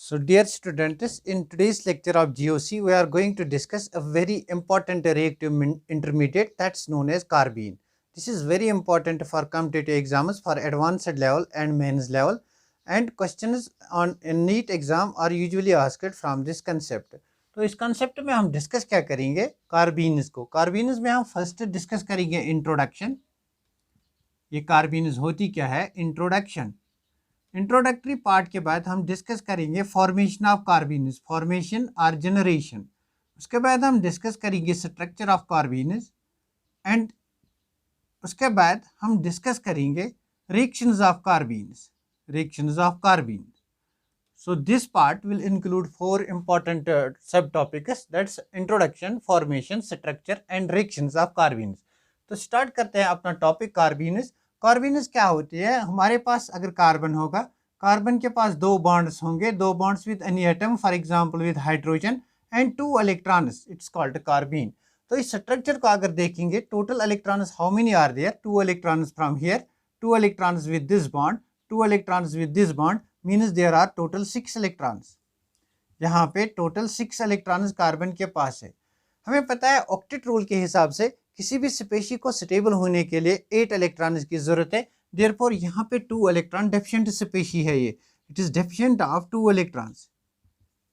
So, dear students, in today's lecture of GOC, we are going to discuss a very important reactive intermediate that's known as carbene. This is very important for competitive exams for advanced level and mains level, and questions on a NEET exam are usually asked from this concept. तो इस concept में हम discuss क्या करेंगे, कार्बीन्स को। कार्बीन्स में हम first discuss करेंगे इंट्रोडक्शन। ये कार्बीन्स होती क्या है, इंट्रोडक्शन। इंट्रोडक्टरी पार्ट के बाद हम डिस्कस करेंगे फॉर्मेशन ऑफ कार्बीन्स, फॉर्मेशन और जनरेशन। उसके बाद हम डिस्कस करेंगे स्ट्रक्चर ऑफ कार्बीन्स एंड उसके बाद हम डिस्कस करेंगे reactions of carbenes, reactions of carbenes. So this part will include four important subtopics, that's introduction, formation, structure and reactions of carbenes. तो स्टार्ट करते हैं अपना टॉपिक कार्बीन्स। कार्बीन्स क्या होती है, हमारे पास अगर कार्बन होगा, कार्बन के पास दो बॉन्ड्स होंगे, दो bonds with any atom, for example with hydrogen and two electrons, it's called carbene. तो इस स्ट्रक्चर को अगर देखेंगे, total electrons how many are there, two electrons from here, two electrons with this bond, two electrons with this bond, means there are total 6 electrons. यहाँ पे total 6 electrons carbon के पास है। हमें पता है ऑक्टेट रूल के हिसाब से किसी भी स्पेशी को स्टेबल होने के लिए 8 इलेक्ट्रॉन्स की जरूरत है। देयरफॉर यहाँ पे 2 इलेक्ट्रॉन डेफिशिएंट स्पेशी है। ये it is deficient of 2 electrons,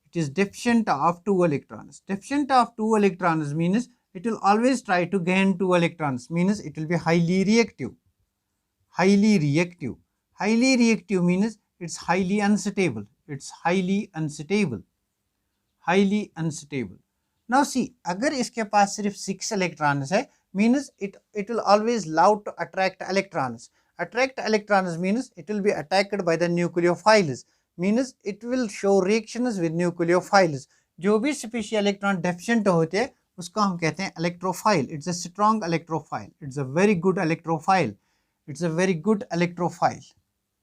it is deficient of 2 electrons. Deficient of 2 electrons means it will always try to gain 2 electrons, means it will be highly reactive. Highly reactive, highly reactive means it's highly unstable, it's highly unstable, highly unstable. Now see, अगर इसके पास सिर्फ 6 electrons है, means it will always love to attract electrons. Attract electrons means it will be attacked by the nucleophiles, means it will show reactions with nucleophiles. जो भी special electron deficient होते हैं उसको हम कहते हैं electrophile. It's a strong electrophile, it's a very good electrophile, it's a very good electrophile.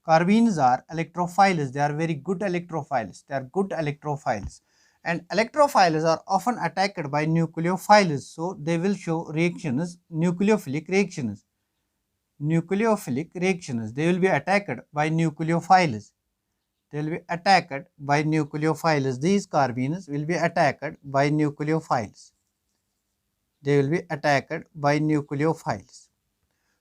Carbenes are electrophiles, they are very good electrophiles, they are good electrophiles. And electrophiles are often attacked by nucleophiles, so they will show reactions, nucleophilic reactions. Nucleophilic reactions, they will be attacked by nucleophiles. They will be attacked by nucleophiles. These carbenes will be attacked by nucleophiles. They will be attacked by nucleophiles.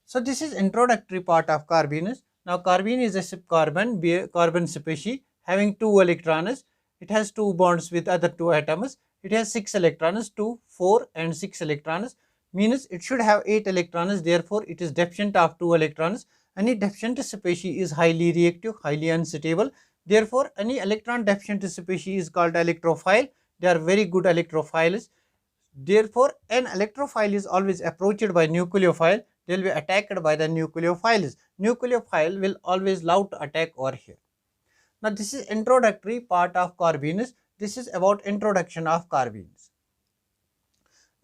So this is introductory part of carbenes. Now carbene is a carbon species having 2 electrons. It has 2 bonds with other 2 atoms. It has 6 electrons, 2, 4 and 6 electrons. Means it should have 8 electrons. Therefore it is deficient of 2 electrons. Any deficient species is highly reactive, highly unstable. Therefore any electron deficient species is called electrophile. They are very good electrophiles. Therefore an electrophile is always approached by nucleophile. They will be attacked by the nucleophiles. Nucleophile will always love to attack over here. Now this is introductory part of carbenes. This is about introduction of carbenes.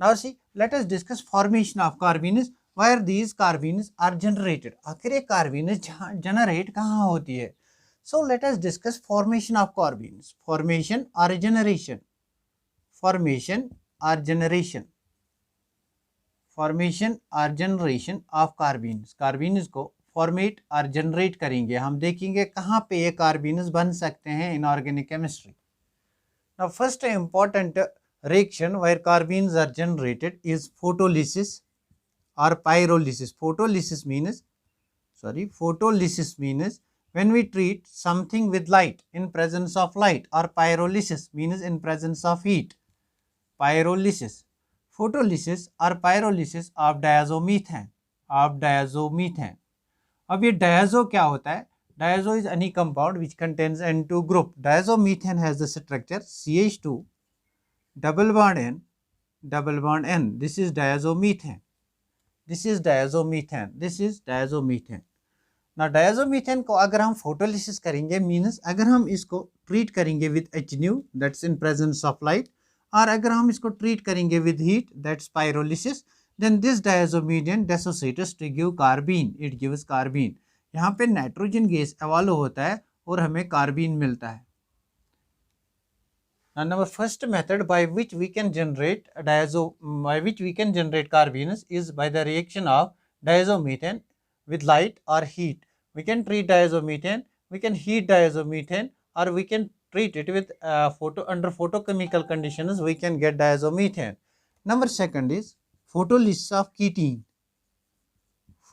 Now see, let us discuss formation of carbenes, where these carbenes are generated. आखिर ये carbenes generate कहाँ होती है? So let us discuss formation of carbenes. Formation or generation. Formation or generation. Formation और generation of कार्बीन्स। कार्बीन्स को format और generate करेंगे। हम देखेंगे कहाँ पे ये कार्बीन्स बन सकते हैं in organic chemistry. Now first important reaction where carbenes are generated is photolysis और pyrolysis. Photolysis means when we treat something with light in presence of light, or pyrolysis means in presence of heat. Pyrolysis, photolysis और pyrolysis of diazomethane, अब ये diazo क्या होता है? Diazo is any compound which contains N2 group. Diazomethane has the structure CH2 double bond N. This is diazomethane, ना diazomethane को अगर हम फोटोलिसिस करेंगे, मीन्स अगर हम इसको ट्रीट करेंगे with HNU, that's in presence of light, और अगर हम इसको ट्रीट करेंगे with heat, that's pyrolysis, then this diazomethane dissociates to give carbene, it gives carbene. यहाँ पे नाइट्रोजन गैस एवॉल्व होता है और हमें कार्बीन मिलता है। Now first method by which we can generate carbenes is by the reaction of diazomethane with light or heat. We can treat diazomethane, we can heat diazomethane, or we can treat it with under photochemical conditions, we can get diazomethane. Number second is photolysis of ketene.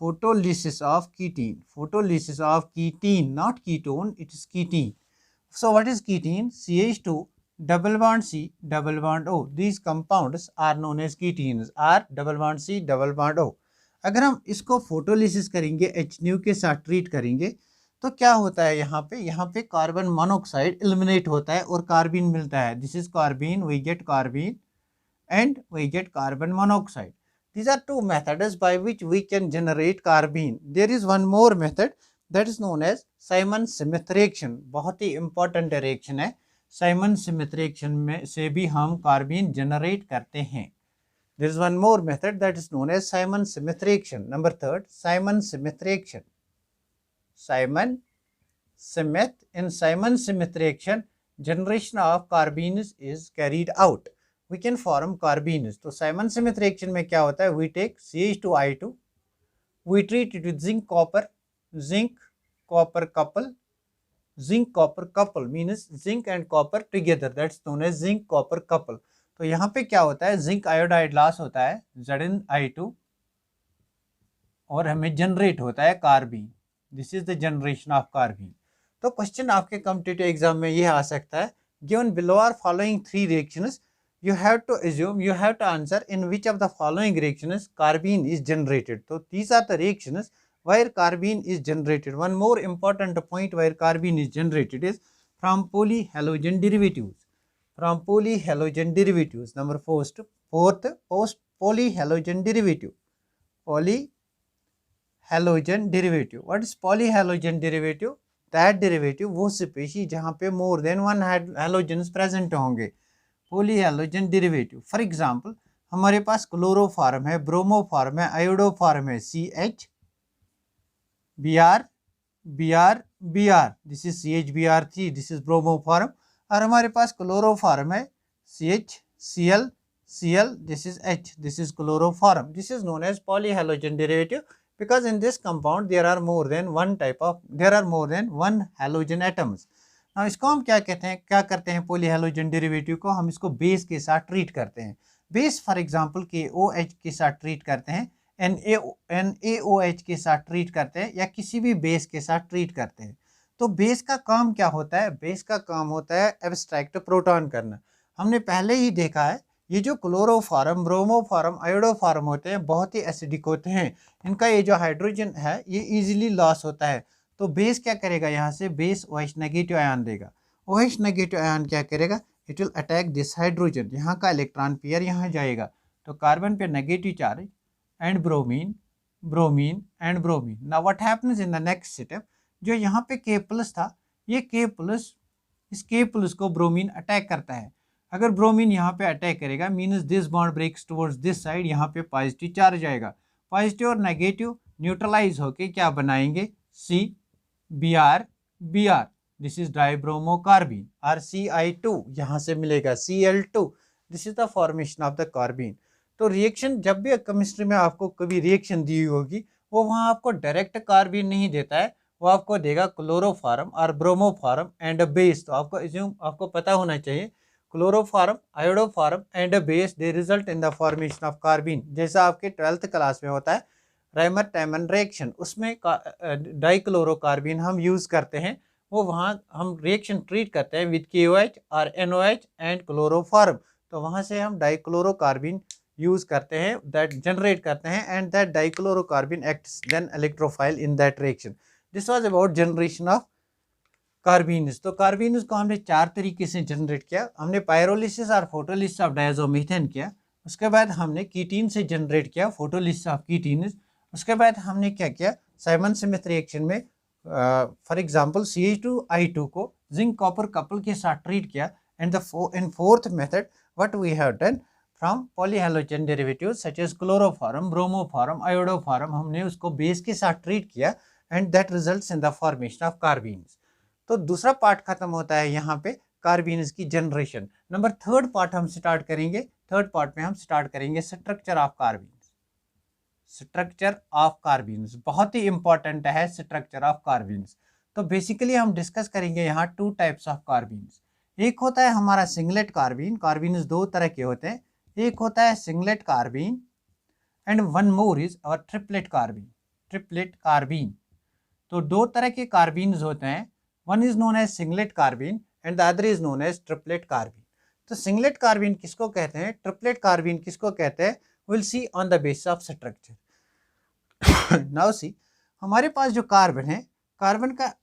Photolysis of ketene. Photolysis of ketene, not ketone, it is ketene. So what is ketene? CH2 double bond C double bond O. These compounds are known as ketenes. R double bond C double bond O. अगर हम इसको photolysis करेंगे, HNU के साथ treat करेंगे, तो क्या होता है यहाँ पे कार्बन मोनोऑक्साइड एलिमिनेट होता है और कार्बन मिलता है. This is carbon, we get carbon and we get carbon monoxide. These are two methods by which we can generate carbene. There is one more method that is known as Simon-Smith reaction. बहुत ही important reaction है. Simon-Smith reaction में से भी हम carbene generate करते हैं. There is one more method that is known as Simon-Smith reaction. Number third, Simon-Smith reaction. Simon-Smith. In Simon-Smith reaction, generation of carbenes is carried out. We can form carbenes. तो Simon-Smith reaction में क्या होता है? We take CH2I2, we treat it with zinc copper couple. Zinc copper couple means zinc and copper together. That's known as zinc copper couple. तो यहाँ पे क्या होता है? जिंक आयोडाइड लॉस होता है ZnI2 और हमें जनरेट होता है carbene. This is the generation of carbene. तो क्वेश्चन आपके कॉम्पिटिटिव एग्जाम में यह आ सकता है, given below are following 3 reactions, you have to answer in which of the following reactions carbene is generated. So these are the reactions where carbene is generated. One more important point where carbene is generated is from polyhalogen derivatives. From polyhalogen derivatives. Number fourth, post polyhalogen derivative. Polyhalogen derivative. What is polyhalogen derivative? That derivative वो species जहाँ पे more than one halogens present होंगे. पोलीहैलोजन derivative. For example हमारे पास chloroform है, bromoform है, iodoform है, CH Br Br Br, this is CHBr3, this is bromoform. और हमारे पास क्लोरोफॉर्म है CHCl Cl, this is H, this is chloroform. This is known as polyhalogen derivative because in this compound there are more than one halogen atoms. now इसको हम क्या करते हैं पॉलीहैलोजन derivative को हम इसको बेस के साथ ट्रीट करते हैं. बेस फॉर एग्जांपल KOH के साथ ट्रीट करते हैं, NaOH के साथ ट्रीट करते हैं, या किसी भी बेस के साथ ट्रीट करते हैं. तो बेस का काम क्या होता है? बेस का काम होता है एब्स्ट्रैक्ट प्रोटॉन करना. हमने पहले ही देखा है ये जो क्लोरोफॉर्म, ब्रोमोफॉर्म, आयोडोफॉर्म होते हैं बहुत ही एसिडिक होते हैं. इनका ये जो हाइड्रोजन है ये इजीली लॉस होता है. तो बेस क्या करेगा? यहाँ से बेस OH नेगेटिव आयन देगा. OH नेगेटिव आयन क्या करेगा? It will attack this hydrogen. यहाँ का इलेक्ट्रॉन पेयर यहाँ जाएगा तो कार्बन पे negative charge and bromine and bromine. Now what happens in the next step, जो यहाँ पे K+ था, ये K+ इस K+ को ब्रोमीन अटैक करता है. अगर ब्रोमीन यहाँ पे अटैक करेगा means this bond breaks towards this side, यहाँ पे पॉजिटिव चार्ज आएगा. पॉजिटिव और नेगेटिव न्यूट्रलाइज होके क्या बनाएंगे? CBr this is dibromocarbene. और CI2 यहाँ से मिलेगा Cl2. This is the formation of the carbene. तो रिएक्शन जब भी केमिस्ट्री में आपको कभी रिएक्शन दी होगी वो वहाँ आपको डायरेक्ट कार्बीन नहीं देता है, वो आपको देगा क्लोरोफॉर्म और ब्रोमोफॉर्म एंड अ बेस. तो आपको पता होना चाहिए chloroform, iodoform and a base they result in the formation of carbene. जैसा आपके 12th क्लास में होता है राइमर-टैमन रिएक्शन, उसमें डाइक्लोरोकार्बीन हम यूज़ करते हैं. वो वहाँ हम रिएक्शन ट्रीट करते हैं विद KOH और NOH एंड क्लोरोफॉर्म. तो वहाँ से हम डाइक्लोरोकार्बीन यूज़ करते हैं, दैट जनरेट करते हैं, and that dichlorocarbene acts then electrophile in that reaction. This was about generation of carbenes. तो कार्बीन्स को हमने 4 तरीके से जनरेट किया. हमने पायरोलिसिस और फोटोलिसिस ऑफ डायज़ोमीथेन किया. उसके बाद हमने कीटीन से जनरेट किया, फोटोलिसिस ऑफ कीटीन. उसके बाद हमने क्या किया? साइमन-स्मिथ रिएक्शन में फॉर एग्जांपल CH2I2 को जिंक कॉपर कपल के साथ ट्रीट किया. And in fourth method what we have done from polyhalogen derivatives such as chloroform, bromoform, iodoform, हमने उसको बेस के साथ ट्रीट किया and that results in the formation of carbenes. तो दूसरा पार्ट खत्म होता है यहाँ पे कार्बीन्स की जनरेशन. नंबर थर्ड पार्ट हम स्टार्ट करेंगे. थर्ड पार्ट में हम स्टार्ट करेंगे स्ट्रक्चर ऑफ कार्बीन्स. स्ट्रक्चर ऑफ कार्बीन्स बहुत ही इंपॉर्टेंट है स्ट्रक्चर ऑफ कार्बीन्स. तो बेसिकली हम डिस्कस करेंगे यहाँ 2 टाइप्स ऑफ कार्बीन्स. एक होता है हमारा सिंगलेट कार्बीन, कार्बीन दो तरह के होते हैं, एक होता है singlet carbene and one more is और ट्रिपलेट कार्बीन, ट्रिपलेट कार्बीन। तो दो तरह के कार्बीन्स होते हैं, one is known as singlet carbene and the other is known as triplet carbene. तो सिंगलेट कार्बीन किसको कहते हैं, ट्रिपलेट कार्बीन किसको कहते हैं, will see on the basis of structure. Now see, हमारे पास जो कार्बन है, कार्बन का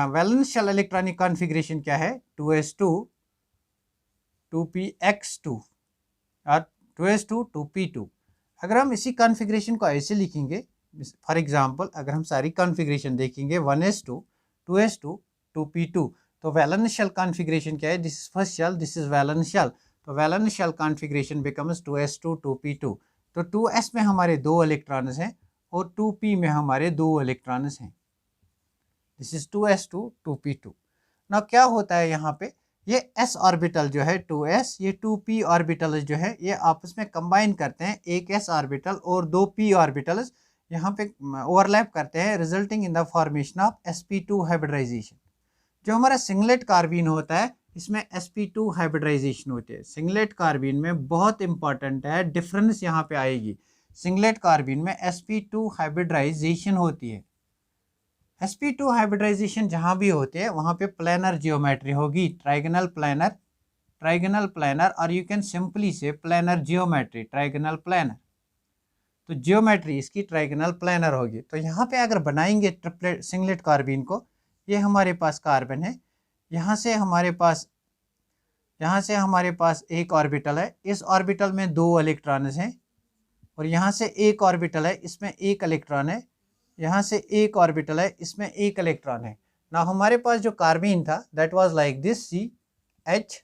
वैलेंस शेल इलेक्ट्रॉनिक कॉन्फ़िगरेशन क्या है, 2s2 2px2 और 2s2 2p2। अगर हम इसी कॉन्फ़िगरेशन को ऐसे लिखेंगे, फॉर एग्जांपल अगर हम सारी कॉन्फ़िगरेशन देखेंगे 1s2 2s2 2p2, तो वैलेंस शेल कॉन्फ़िगरेशन क्या है, this is first shell, this is valence shell, तो valence shell configuration becomes 2s2 2p2। तो 2s में हमारे 2 इलेक्ट्रॉन्स हैं और 2p में हमारे 2 इलेक्ट्रॉन्स हैं, दिस इज 2s2 2p2। ना क्या होता है यहाँ पे, ये s ऑर्बिटल जो है 2s, ये 2p ऑर्बिटल जो है ये आपस में कंबाइन करते हैं, एक s ऑर्बिटल और 2 p ऑर्बिटल्स यहाँ पे ओवरलैप करते हैं, resulting in the formation of sp2 hybridisation. जो हमारा सिंगलेट कार्बीन होता है इसमें sp2 हाइब्रिडाइजेशन होती है। सिंगलेट कार्बीन में बहुत इंपॉर्टेंट है, डिफरेंस यहाँ पे आएगी, सिंगलेट कार्बीन में sp2 हाइब्रिडाइजेशन होती है। sp2 हाइब्रिडाइजेशन जहाँ भी होते हैं वहाँ पे प्लेनर जियोमेट्री होगी, ट्राइगोनल प्लेनर, ट्राइगोनल प्लेनर, और यू कैन सिंपली से प्लेनर जियोमेट्री, ट्राइगोनल प्लेनर। तो जियोमेट्री इसकी ट्राइगोनल प्लेनर होगी। तो यहाँ पे अगर बनाएंगे ट्रिपलेट सिंगलेट कार्बीन को, ये हमारे पास कार्बन है, यहाँ से हमारे पास एक ऑर्बिटल है, इस ऑर्बिटल में 2 इलेक्ट्रॉन्स हैं, और यहाँ से एक ऑर्बिटल है, इसमें एक इलेक्ट्रॉन है, यहाँ से एक ऑर्बिटल है, इसमें एक इलेक्ट्रॉन है। ना हमारे पास जो कार्बीन था that was like this C H,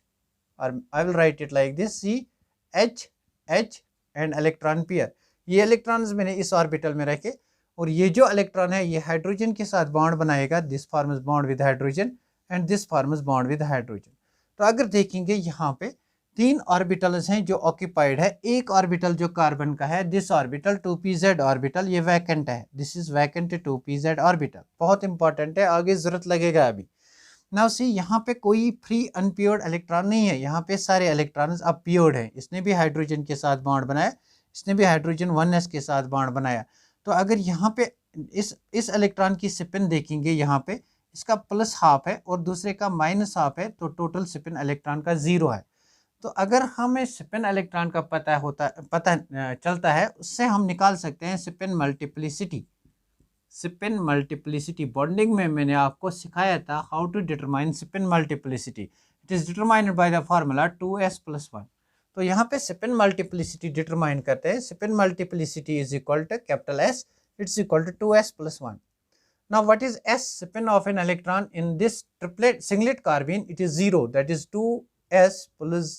और I will write it like this C H H and electron pair. ये इलेक्ट्रॉन्स मैंने इस ऑर्बिटल में रखे, और ये जो इलेक्ट्रॉन है ये हाइड्रोजन के साथ बॉन्ड बनाएगा, this forms bond with hydrogen and this forms bond with hydrogen. तो अगर देखेंगे यहाँ पे 3 ऑर्बिटल्स हैं जो ऑक्यूपाइड है, एक ऑर्बिटल जो कार्बन का है, दिस ऑर्बिटल 2pz ऑर्बिटल, ये वैकेंट है, this is vacant 2pz orbital, बहुत इंपॉर्टेंट है, आगे जरूरत लगेगा अभी। नाउ सी, यहाँ पे कोई फ्री अनप्योर्ड इलेक्ट्रॉन नहीं है, यहाँ पे सारे इलेक्ट्रॉन्स अब प्योर्ड है, इसने भी हाइड्रोजन के साथ बॉन्ड बनाया, इसने भी हाइड्रोजन 1s के साथ बॉन्ड बनाया। तो अगर यहाँ पे इस इलेक्ट्रॉन की स्पिन देखेंगे, यहाँ पे इसका प्लस हाफ है और दूसरे का माइनस हाफ है, तो टोटल स्पिन इलेक्ट्रॉन का 0 है। तो अगर हमें स्पिन इलेक्ट्रॉन का पता चलता है, उससे हम निकाल सकते हैं spin multiplicity. Spin multiplicity bonding में मैंने आपको सिखाया था how to determine spin multiplicity, it is determined by the formula 2s+1। तो यहाँ पे स्पिन मल्टीप्लिसिटी डिटरमाइन करते हैं, spin multiplicity is equal to capital S, it's equal to 2s+1। Now what is S spin of an electron in this triplet singlet carbene? It is 0, that is 2s plus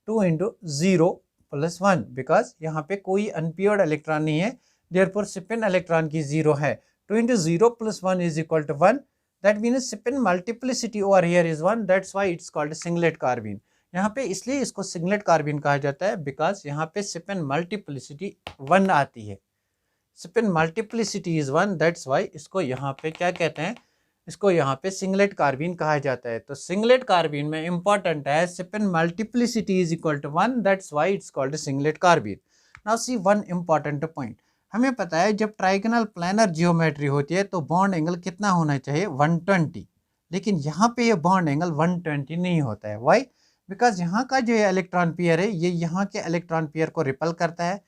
2 into 0 plus 1, because यहाँ पे कोई अनप्योर्ड electron नहीं है, therefore spin electron की 0 है, 2 into 0 plus 1 is equal to 1, that means spin multiplicity over here is 1, that's why it's called singlet carbene। यहाँ पे इसलिए इसको सिंगलेट कार्बीन कहा जाता है, बिकॉज यहाँ पे स्पिन मल्टीप्लिसिटी 1 आती है, spin multiplicity is 1, that's Y इसको यहाँ पे क्या कहते हैं, इसको यहाँ पे सिंगलेट कार्बीन कहा जाता है। तो सिंगलेट कार्बीन में इंपॉर्टेंट है spin multiplicity is equal to 1, that's why it's called singlet carbene. Now see one important point, हमें पता है जब ट्राइगोनल प्लेनर जियोमेट्री होती है तो बॉन्ड एंगल कितना होना चाहिए, 120, लेकिन यहाँ पे ये बॉन्ड एंगल 120 नहीं होता है, वाई, बिकॉज यहाँ का जो इलेक्ट्रॉन पेयर है ये यहाँ के इलेक्ट्रॉन पेयर को रिपल करता है,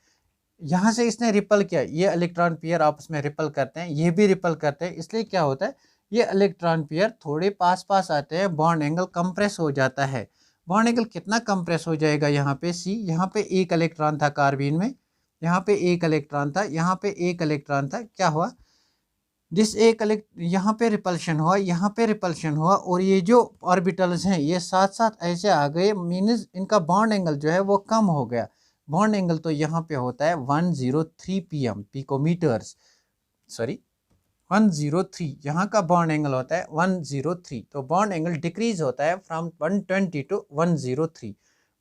यहाँ से इसने रिपल किया, ये इलेक्ट्रॉन पेयर आपस में रिपल करते हैं, ये भी रिपल करते हैं, इसलिए क्या होता है ये इलेक्ट्रॉन पेयर थोड़े पास पास आते हैं, बॉन्ड एंगल कंप्रेस हो जाता है। बॉन्ड एंगल कितना कंप्रेस हो जाएगा, यहाँ पे सी, यहाँ पे एक इलेक्ट्रॉन था कार्बीन में, यहाँ पे एक इलेक्ट्रॉन था, यहाँ पे एक इलेक्ट्रॉन था, क्या हुआ, जिस एक यहाँ पे रिपल्शन हुआ, यहाँ पे रिपल्शन हुआ, और ये जो ऑर्बिटल्स हैं ये साथ साथ ऐसे आ गए, मीन्स इनका बॉन्ड एंगल जो है वो कम हो गया। बॉन्ड एंगल तो यहाँ पे होता है 103 pm पिकोमीटर्स, सॉरी 103, यहाँ का बॉन्ड एंगल होता है 103, तो बॉन्ड एंगल डिक्रीज होता है from 120 to 103,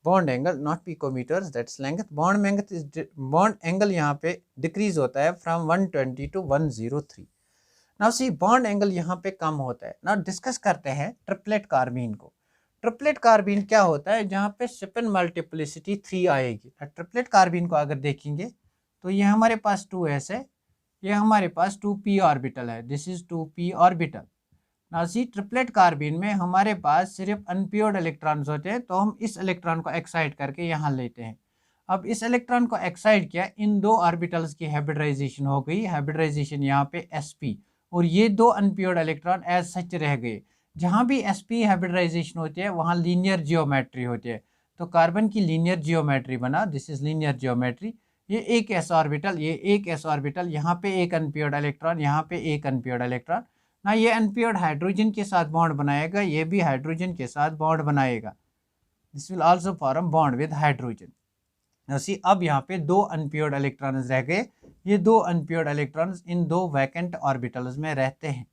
bond angle not picometres, that's length, bond angle यहाँ पे डिक्रीज होता है from 120 to 103। Now see bond angle यहाँ पे कम होता है। नाउ डिस्कस करते हैं ट्रिपलेट कार्बीन को। ट्रिपलेट कार्बीन क्या होता है, जहाँ पे स्पिन मल्टीप्लिसिटी 3 आएगी। ट्रिपलेट कार्बीन को अगर देखेंगे तो ये हमारे पास 2s है, ये हमारे पास 2p ऑर्बिटल है, this is 2p orbital. Nasi triplet carbene में हमारे पास सिर्फ अनपेयर्ड इलेक्ट्रॉन्स होते हैं, तो हम इस इलेक्ट्रॉन को एक्साइट करके यहाँ लेते हैं। अब इस इलेक्ट्रॉन को एक्साइट किया, इन दो ऑर्बिटल्स की हाइब्रिडाइजेशन हो गई, हाइब्रिडाइजेशन यहाँ पे sp, और ये दो अनपेयर्ड इलेक्ट्रॉन एज सच रह गए। जहाँ भी sp हाइब्रिडाइजेशन होती है वहाँ लीनियर जियोमेट्री होती है, तो कार्बन की लीनियर जियोमेट्री बना, दिस इज लीनियर जियोमेट्री। ये एक s ऑर्बिटल, ये एक s ऑर्बिटल, यहाँ पे एक अनपेयर्ड इलेक्ट्रॉन, यहाँ पे एक अनपेयर्ड इलेक्ट्रॉन ना, ये अनपेयर्ड हाइड्रोजन के साथ बॉन्ड बनाएगा, ये भी हाइड्रोजन के साथ बॉन्ड बनाएगा, this will also form bond with hydrogen. See अब यहाँ पे दो अनपेयर्ड इलेक्ट्रॉन्स रह गए, ये दो अनपेयर्ड इलेक्ट्रॉन्स इन दो वैकेंट ऑर्बिटल्स में रहते हैं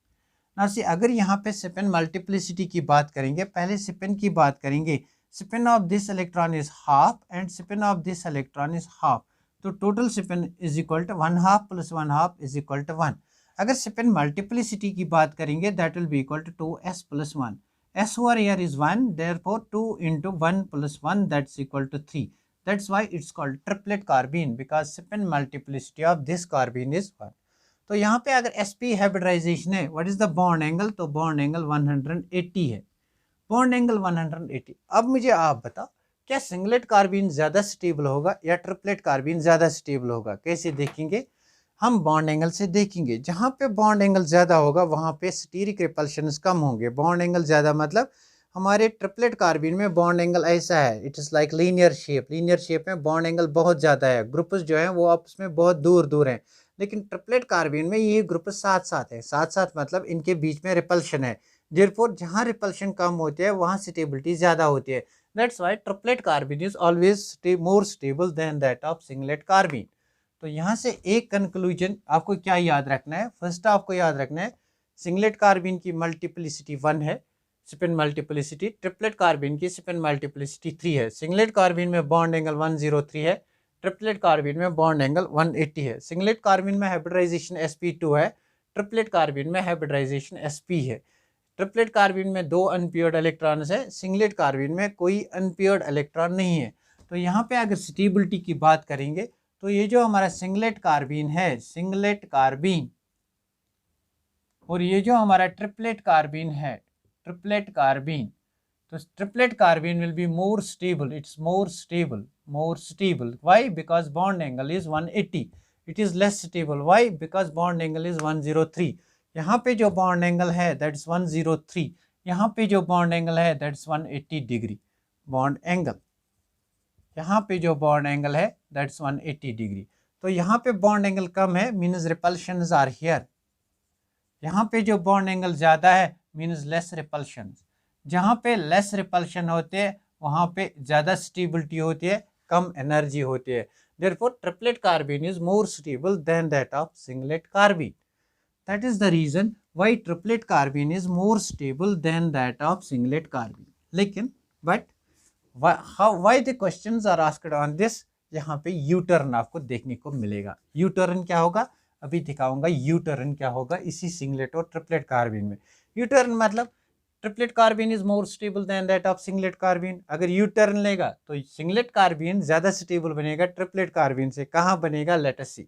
ना। सी अगर यहाँ पे स्पिन मल्टीप्लिसिटी की बात करेंगे, पहले स्पिन की बात करेंगे, spin of this electron is half and spin of this electron is half, तो total spin is equal to 1/2 + 1/2 is equal to 1। अगर स्पिन मल्टीप्लिसिटी की बात करेंगे that will be equal to 2s + 1, s over here is 1, therefore 2 into 1 + 1 that's equal to 3. That's why it's called triplet carbene, because spin multiplicity of this carbene is 1. तो यहाँ पे अगर sp hybridisation है, what is the bond angle, तो bond angle 180 है, bond angle 180। अब मुझे आप बताओ, क्या सिंगलेट कार्बीन ज़्यादा स्टेबल होगा या ट्रिपलेट कार्बीन ज़्यादा स्टेबल होगा? कैसे देखेंगे? हम बॉन्ड एंगल से देखेंगे, जहाँ पे बॉन्ड एंगल ज़्यादा होगा वहाँ पे स्टीरिक रिपल्शंस कम होंगे। बॉन्ड एंगल ज़्यादा मतलब हमारे ट्रिपलेट कार्बीन में बॉन्ड एंगल ऐसा है, it is like linear shape, linear shape में बॉन्ड एंगल बहुत ज़्यादा है, ग्रुप्स जो हैं वो आपस में बहुत दूर दूर हैं। लेकिन ट्रिपलेट कार्बीन में ये ग्रुप साथ साथ है, साथ साथ मतलब इनके बीच में रिपल्शन है, देयरफॉर जहाँ रिपल्शन कम होती है वहाँ स्टेबिलिटी ज़्यादा होती है। That's why triplet carbene is always more stable than that of singlet carbene. तो यहाँ से एक कंक्लूजन आपको क्या याद रखना है? फर्स्ट आपको याद रखना है सिंगलेट कार्बीन की मल्टीप्लिसिटी 1 है, स्पिन मल्टीप्लिसिटी, ट्रिपलेट कार्बीन की स्पिन मल्टीप्लिसिटी 3 है। सिंगलेट कार्बीन में बॉन्ड एंगल 103 है, ट्रिपलेट कार्बीन में बॉन्ड एंगल 180 है। सिंगलेट कार्बीन में हाइब्रिडाइजेशन sp2 है, ट्रिपलेट कार्बीन में हाइब्रिडाइजेशन sp है। ट्रिपलेट कार्बीन में दो अनपेयर्ड इलेक्ट्रॉन्स है, सिंगलेट कार्बीन में कोई अनपेयर्ड इलेक्ट्रॉन नहीं है। तो यहाँ पे अगर स्टेबिलिटी की बात करेंगे तो ये जो हमारा सिंगलेट कार्बीन है, सिंगलेट कार्बीन, और ये जो हमारा ट्रिपलेट कार्बीन है, ट्रिपलेट कार्बीन, तो triplet carbene will be more stable, it's more stable, more stable. Why? Because bond angle is 180, it is less stable. Why? Because bond angle is 103। यहाँ पे जो bond angle है that is 103, यहाँ पे जो bond angle है that is 180 degree bond angle, यहाँ पे जो बॉन्ड एंगल है दैट्स 180 डिग्री। तो यहाँ पे बॉन्ड एंगल कम है मीन्स रिपल्शंस आर हियर, यहाँ पे जो बॉन्ड एंगल ज़्यादा है मीन्स लेस रिपल्शन। जहाँ पे लेस रिपल्शन होते हैं वहाँ पे ज़्यादा स्टेबिलिटी होती है, कम एनर्जी होती है। Therefore triplet carbene is more stable than that of singlet carbene. That is the reason why triplet carbene is more stable than that of singlet carbene. लेकिन but why the questions are asked on this, यहाँ पे U turn आपको देखने को मिलेगा। U turn क्या होगा अभी दिखाऊंगा, यू टर्न क्या होगा इसी सिंगलेट और ट्रिपलेट कार्बीन में। यू टर्न मतलब triplet carbene is more stable than that of singlet carbene. अगर यू टर्न लेगा तो सिंगलेट कार्बीन ज़्यादा स्टेबल बनेगा ट्रिपलेट कार्बीन से। कहाँ बनेगा? लेट अस सी।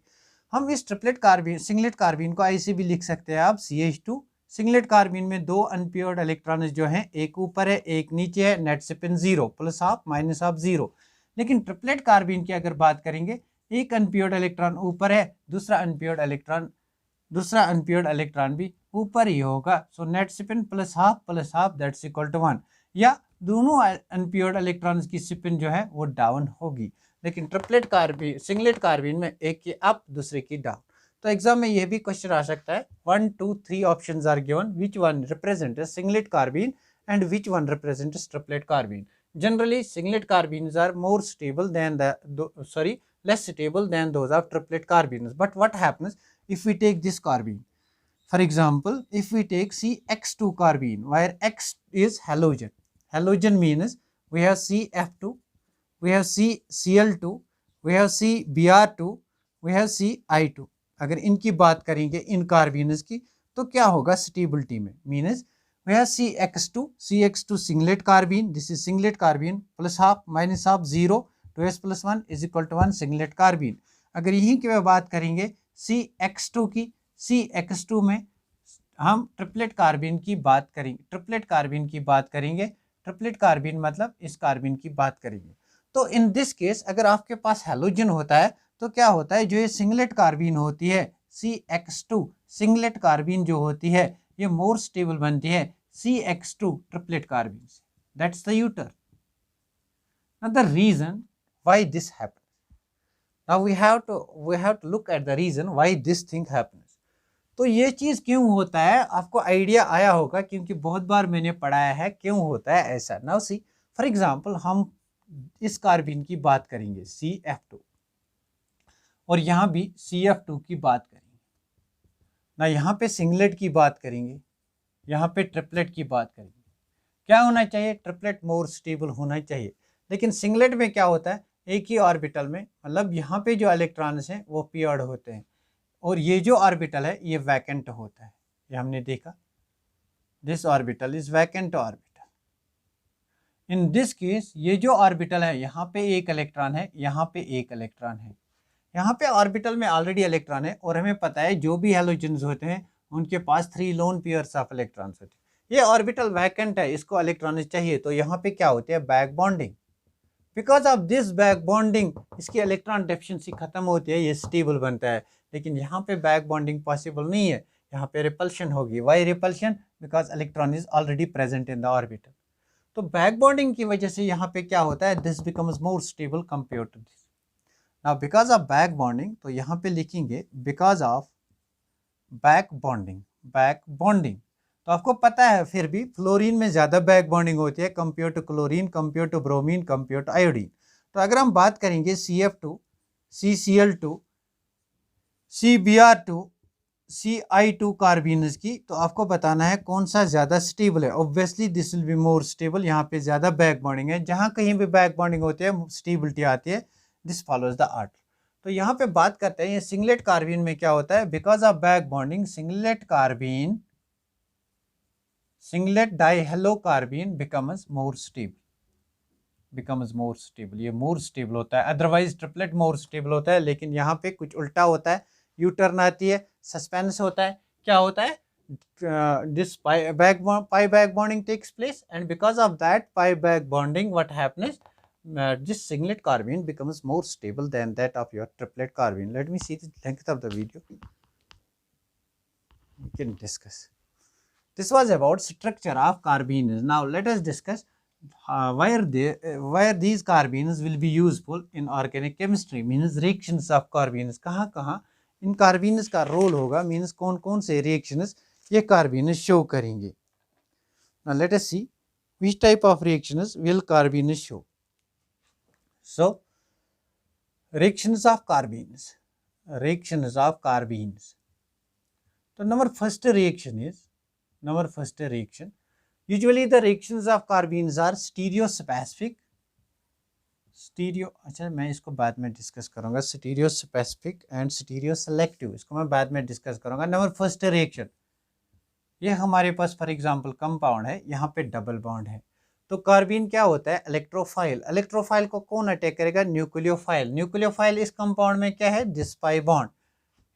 हम इस ट्रिपलेट कार्बीन, सिंगलेट कार्बीन को ऐसे भी लिख सकते हैं आप CH2। सिंगलेट कार्बीन में दो अनपेयर्ड इलेक्ट्रॉन जो हैं, एक ऊपर है एक नीचे है, नेट स्पिन 0 +12 -0। लेकिन ट्रिपलेट कार्बीन की अगर बात करेंगे, एक अनपेयर्ड इलेक्ट्रॉन ऊपर है, दूसरा अनपेयर्ड इलेक्ट्रॉन भी ऊपर ही होगा। So net spin +12 that's equal to 1, या दोनों अनपेयर्ड इलेक्ट्रॉन्स की स्पिन जो है वो डाउन होगी। लेकिन ट्रिपलेट कार्बीन, सिंगलेट कार्बीन में एक की अप दूसरे की डाउन। तो एग्जाम में ये भी क्वेश्चन आ सकता है, 1 2 3 options are given, which one represent singlet carbene and which one represent triplet carbene. Generally singlet carbenes are more stable than less stable than those of triplet carbenes. But what happens if we take this carbene? For example, if we take CX2 carbene, where X is halogen. Halogen means we have CF2, we have CCl2, we have CBr2, we have CI2. अगर इनकी बात करेंगे इन कार्बीन्स की तो क्या होगा stability में? Means we have CX2 singlet carbene, this is singlet carbene, plus half minus half 0, 2s plus 1 is equal to 1 singlet carbene। अगर यहीं की बात करेंगे CX2 की, CX2 में हम ट्रिपलेट कार्बिन की बात करेंगे, ट्रिपलेट कार्बिन की बात करेंगे, ट्रिपलेट कार्बिन मतलब इस कार्बिन की बात करेंगे। तो इन दिस केस अगर आपके पास हैलोजन होता है तो क्या होता है, जो ये सिंगलेट कार्बिन होती है CX2 सिंगलेट कार्बिन जो होती है ये मोर स्टेबल बनती है CX2 ट्रिपलेट कार्बिन से। That's the outer. Now the reason why this happens, now we have to look at the reason why this thing happens. तो ये चीज क्यों होता है आपको आइडिया आया होगा, क्योंकि बहुत बार मैंने पढ़ाया है क्यों होता है ऐसा। नाउ सी फॉर एग्जांपल हम इस कार्बिन की बात करेंगे CF2 और यहाँ भी CF2 की बात करेंगे ना, यहाँ पे सिंगलेट की बात करेंगे, यहाँ पे ट्रिपलेट की बात करेंगे। क्या होना चाहिए, ट्रिपलेट मोर स्टेबल होना चाहिए, लेकिन सिंगलेट में क्या होता है एक ही ऑर्बिटल में, मतलब यहाँ पे जो इलेक्ट्रॉन्स हैं वो पेयर्ड होते हैं और ये जो ऑर्बिटल है ये वैकेंट होता है। ये हमने देखा, this orbital is vacant orbital. In this case ये जो ऑर्बिटल है यहाँ पे एक इलेक्ट्रॉन है, यहाँ पे एक इलेक्ट्रॉन है, यहाँ पे ऑर्बिटल में ऑलरेडी इलेक्ट्रॉन है और हमें पता है जो भी हैलोजन्स होते हैं उनके पास 3 लोन पेयर्स ऑफ इलेक्ट्रॉन्स होते हैं। ये ऑर्बिटल वैकेंट है, इसको इलेक्ट्रॉन चाहिए, तो यहाँ पे क्या होती है back bonding. Because of this back bonding इसकी इलेक्ट्रॉन डेफिशिएंसी खत्म होती है, ये स्टेबल बनता है। लेकिन यहाँ पे बैक बॉन्डिंग पॉसिबल नहीं है, यहाँ पे रिपल्शन होगी। Why repulsion, because electron is already present in the orbital. तो बैक बॉन्डिंग की वजह से यहाँ पे क्या होता है, this becomes more stable compare to this. Now because of back bonding, तो यहाँ पे लिखेंगे because of back bonding, back bonding. तो आपको पता है फिर भी फ्लोरीन में ज़्यादा बैक बॉन्डिंग होती है compare to chlorine, compare to bromine, compare to iodine. तो अगर हम बात करेंगे CF2, CCl2, CBr2, CI2 कार्बिनस की, तो आपको बताना है कौन सा ज़्यादा स्टेबल है। Obviously this will be more stable, यहाँ पे ज़्यादा बैक बॉन्डिंग है। जहाँ कहीं भी बैक बॉन्डिंग होती है स्टेबिलिटी आती है, दिस फॉलोज द आर्डर। तो यहाँ पे बात करते हैं ये सिंगलेट कार्बिन में क्या होता है, because of back bonding singlet carbene, singlet dihalo carbene becomes more stable, becomes more stable, ये मोर स्टेबल होता है। अदरवाइज ट्रिपलेट मोर स्टेबल होता है, लेकिन यहाँ पे कुछ उल्टा होता है, यू टर्न आती है, सस्पेंस होता है। क्या होता है, this pi back bonding takes place, and because of that pi back bonding what happens, this singlet carbene becomes more stable than that of your triplet carbene. Let me see the length of the video, we can discuss. This was about structure of carbenes. Now let us discuss where these carbenes will be useful in organic chemistry, means reactions of carbenes, कहाँ इन कार्बीन्स का role होगा, means कौन कौन से reactions ये कार्बीन्स show करेंगे। Now let us see which type of reactions will carbenes show. So reactions of carbenes, reactions of carbenes. So number first reaction, usually the reactions of carbenes are stereospecific, अच्छा मैं इसको बाद में discuss करूंगा, stereo specific and stereo selective, इसको मैं बाद में डिस्कस करूंगा। नंबर फर्स्ट रिएक्शन, ये हमारे पास फॉर एग्जांपल कंपाउंड है, यहाँ पे डबल बॉन्ड है, तो कार्बीन क्या होता है इलेक्ट्रोफाइल। इलेक्ट्रोफाइल को कौन अटैक करेगा, न्यूक्लियोफाइल। न्यूक्लियोफाइल इस कंपाउंड में क्या है, this pi bond,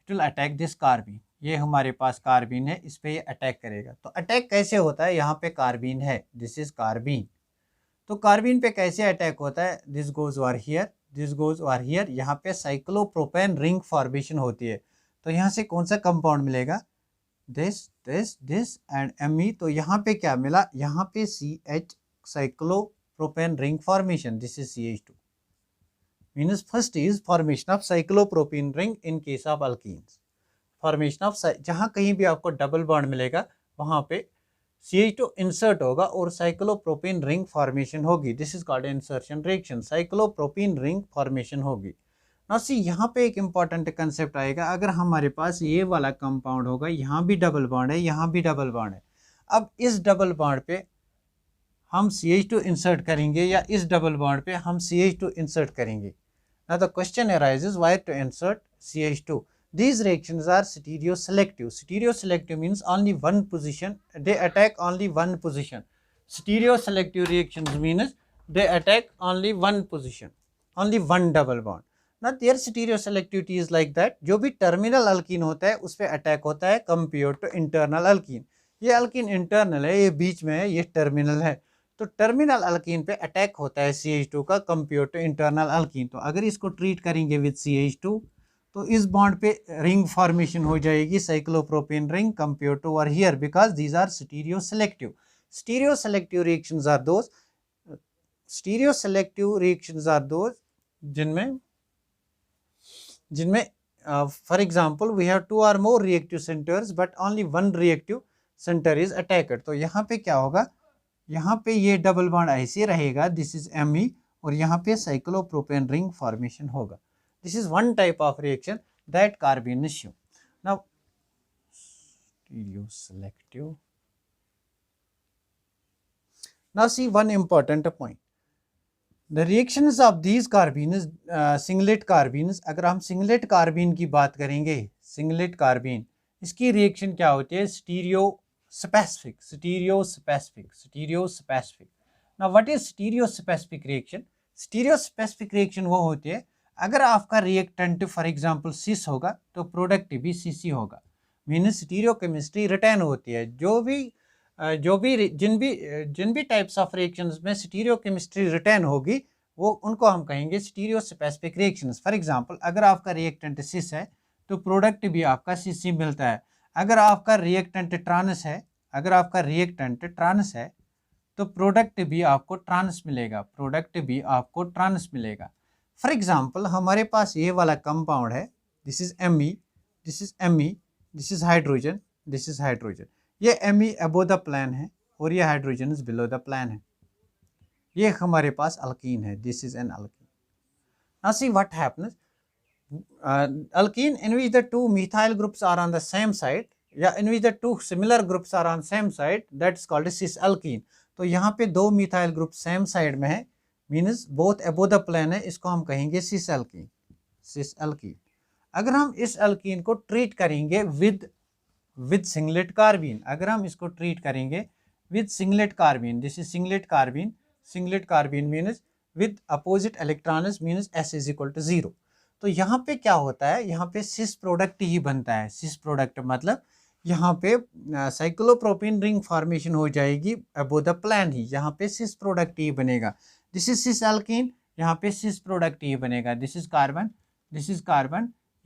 it will attack this carbene. ये हमारे पास कार्बीन है, इस पे ये अटैक करेगा। तो अटैक कैसे होता है, यहाँ पे कार्बीन है, दिस इज कार्बीन, तो कार्बीन पे कैसे अटैक होता है, this goes over here, this goes over here, यहाँ पे साइक्लोप्रोपेन रिंग फॉर्मेशन होती है। तो यहाँ से कौन सा कंपाउंड मिलेगा, दिस एंड Me। तो यहाँ पे क्या मिला, यहाँ पे CH cyclopropane ring formation, this is CH2, means first is formation of cyclopropane ring in case of alkenes, formation of, जहाँ कहीं भी आपको डबल बॉन्ड मिलेगा वहाँ पे CH2 इंसर्ट होगा और साइक्लोप्रोपेन रिंग फॉर्मेशन होगी, this is called insertion reaction, cyclopropane ring formation होगी। नाउ सी यहाँ पे एक इंपॉर्टेंट कंसेप्ट आएगा, अगर हमारे पास ये वाला कंपाउंड होगा, यहाँ भी डबल बॉन्ड है, यहाँ भी डबल बॉन्ड है, अब इस डबल बॉन्ड पे हम CH2 इंसर्ट करेंगे या इस डबल बॉन्ड पे हम CH2 इंसर्ट करेंगे। Now the question arises why to insert CH2, These reactions are stereoselective. Stereoselective means only one position, they attack only one position. Stereoselective reactions means they attack only one position, only one double bond. Now their stereoselectivity is like that, जो भी terminal alkyne होता है उस पर attack होता है compare to internal alkyne. ये alkyne internal है, ये बीच में है, ये टर्मिनल है. तो टर्मिनल अल्कीन पे अटैक होता है CH2 का कंपेयर टू इंटरनल अल्कीन. तो अगर इसको ट्रीट करेंगे विद CH2 तो इस बॉन्ड पे रिंग फॉर्मेशन हो जाएगी cyclopropane ring compare to over here, because these are stereo selective. Stereo selective reactions are those, stereo selective reactions are those जिनमें for example we have two और more reactive centres but only one reactive centre is attacked. तो यहाँ पे क्या होगा, यहाँ पे ये डबल बॉन्ड ऐसे रहेगा, दिस इज Me, और यहाँ पे साइक्लोप्रोपेन रिंग फॉर्मेशन होगा. This is one type of reaction that carbene is shown. Now, stereoselective. Now see one important point. The reactions of these carbenes, singlet carbenes, अगर हम singlet carbene की बात करेंगे, singlet carbene, इसकी reaction क्या होती है? Stereospecific. Now what is stereospecific reaction? Stereospecific reaction वो होती है अगर आपका रिएक्टेंट फॉर एग्जांपल सिस होगा तो प्रोडक्ट भी सीसी होगा. मीन्स स्टीरियो केमिस्ट्री रिटर्न होती है. जिन भी टाइप्स ऑफ रिएक्शंस में स्टीरियो केमिस्ट्री रिटर्न होगी वो उनको हम कहेंगे stereo specific reactions. For example अगर आपका रिएक्टेंट सिस है तो प्रोडक्ट भी आपका सीसी मिलता है. अगर आपका रिएक्टेंट ट्रांस है, तो प्रोडक्ट भी आपको ट्रांस मिलेगा. फॉर एग्जाम्पल हमारे पास ये वाला कंपाउंड है, this is Me, this is hydrogen, ये Me अबो द प्लान है और ये hydrogen is below the plane है. ये हमारे पास अल्कीन है, this is an alkene. Now see what happens, alkene in which the two methyl groups are on the same side या in which the two similar groups are on same side, that is called cis alkene. तो यहाँ पे दो methyl group same side में है, means both above the plane है, इसको हम कहेंगे सिस अल्कीन. अगर हम इस अल्कीन को ट्रीट करेंगे with singlet carbene, singlet carbene means with opposite electrons means S is equal to 0. तो यहाँ पे क्या होता है, यहाँ पे सिस प्रोडक्ट ही बनता है. सिस प्रोडक्ट मतलब यहाँ पे साइक्लोप्रोपेन रिंग फॉर्मेशन हो जाएगी अबो द प्लान ही, यहाँ पे सिस प्रोडक्ट ही बनेगा. दिस इज सिस अल्कीन, यहाँ पे सिस प्रोडक्ट ही बनेगा. दिस इज कार्बन,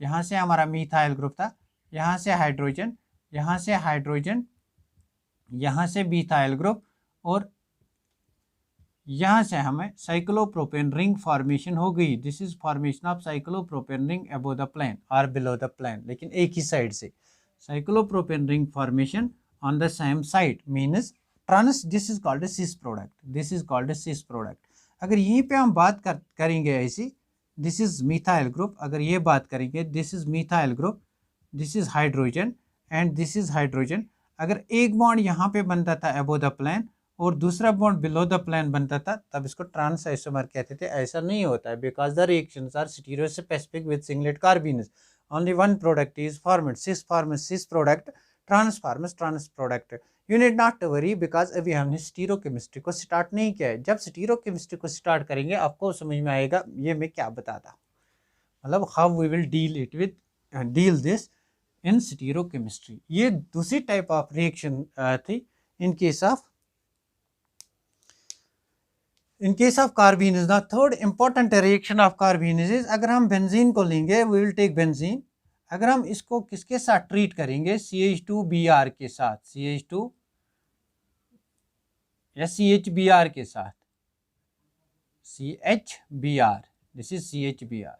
यहाँ से हमारा मिथाइल ग्रुप था, यहाँ से हाइड्रोजन, यहाँ से मिथाइल ग्रुप, और यहाँ से हमें साइक्लोप्रोपेन रिंग फॉर्मेशन हो गई. This is formation of cyclopropane ring above the plane और बिलो द प्लेन, लेकिन एक ही साइड से. Cyclopropane ring formation on the same side means trans, this is called cis product. अगर यहीं पे हम बात करेंगे ऐसी, दिस इज मिथाइल ग्रुप, अगर ये बात करेंगे this is methyl group, this is hydrogen and this is hydrogen. अगर एक बॉन्ड यहाँ पे बनता था अबो द प्लेन और दूसरा बॉन्ड बिलो द प्लेन बनता था, तब इसको ट्रांस आइसोमर कहते थे. ऐसा नहीं होता है because the reactions are stereospecific with singlet carbenes. Only one product is formed, cis product, trans product. You need not worry because अभी हमने स्टीरो केमिस्ट्री को स्टार्ट नहीं किया है. जब स्टीरो केमिस्ट्री को स्टार्ट करेंगे आपको समझ में आएगा ये मैं क्या बताता हूँ, मतलब how we will deal this in stereochemistry. ये दूसरी टाइप ऑफ रिएक्शन थी in case of carbene. Is the third important reaction of carbene is, अगर हम बेंजीन को लेंगे, वी विल टेक बेंजीन. अगर हम इसको किसके साथ ट्रीट करेंगे, CH2Br के साथ, CH2 या CHBr के साथ, CHBr, दिस इज CHBr.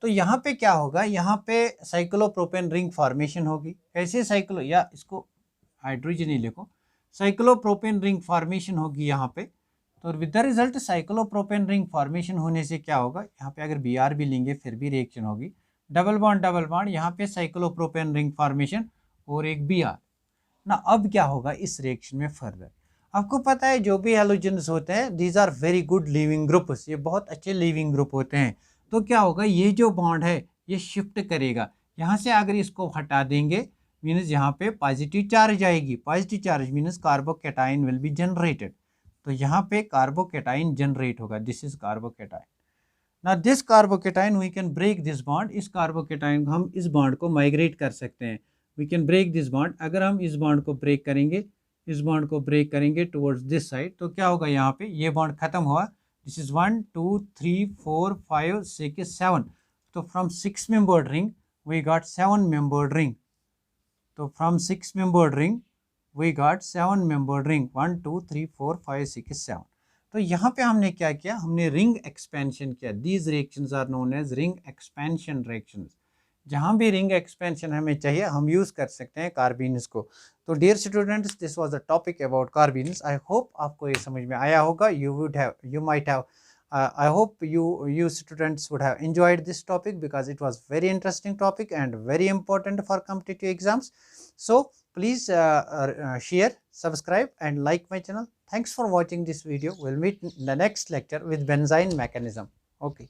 तो यहाँ पे क्या होगा, यहाँ पे साइक्लोप्रोपेन रिंग फॉर्मेशन होगी. कैसे या इसको हाइड्रोजन ही लिखो, साइक्लोप्रोपेन रिंग फॉर्मेशन होगी यहाँ पे. तो with the result cyclopropane ring formation होने से क्या होगा, यहाँ पे अगर Br भी लेंगे फिर भी रिएक्शन होगी. डबल बॉन्ड, यहाँ पे साइक्लोप्रोपेन रिंग फॉर्मेशन और एक Br ना. अब क्या होगा इस रिएक्शन में फर्दर, आपको पता है जो भी हैलोजेंस होते हैं these are very good leaving groups, ये बहुत अच्छे लीविंग ग्रुप होते हैं. तो क्या होगा, ये जो बॉन्ड है ये शिफ्ट करेगा, यहाँ से अगर इसको हटा देंगे मीन्स यहाँ पे पॉजिटिव चार्ज आएगी, positive charge means carbocation will be generated. तो यहाँ पे कार्बोकेटाइन जनरेट होगा, दिस इज कार्बोकेटाइन। ना this carbocation we can break this bond, इस कार्बोकेटाइन हम इस बॉन्ड को माइग्रेट कर सकते हैं, we can break this bond. अगर हम इस बॉन्ड को ब्रेक करेंगे, इस बॉन्ड को ब्रेक करेंगे टुवर्ड्स दिस साइड, तो क्या होगा, यहाँ पे ये बॉन्ड खत्म हुआ। दिस इज 1 2 3 4 5 6 7, तो from 6 membered ring we got 7 membered ring. तो from 6 membered ring we got 7 membered ring, 1 2 3 4 5 6 7। तो यहाँ पे हमने क्या किया, हमने रिंग एक्सपेंशन किया। These reactions are known as ring expansion reactions. जहाँ भी रिंग एक्सपेंशन हमें चाहिए हम यूज़ कर सकते हैं कार्बीन्स को। तो dear students, this was the topic about carbenes. I hope आपको ये समझ में आया होगा। You might have I hope you students would have enjoyed this topic because it was very interesting topic and very important for competitive exams. So please share, subscribe and like my channel. Thanks for watching this video. We'll meet in the next lecture with benzene mechanism. Okay.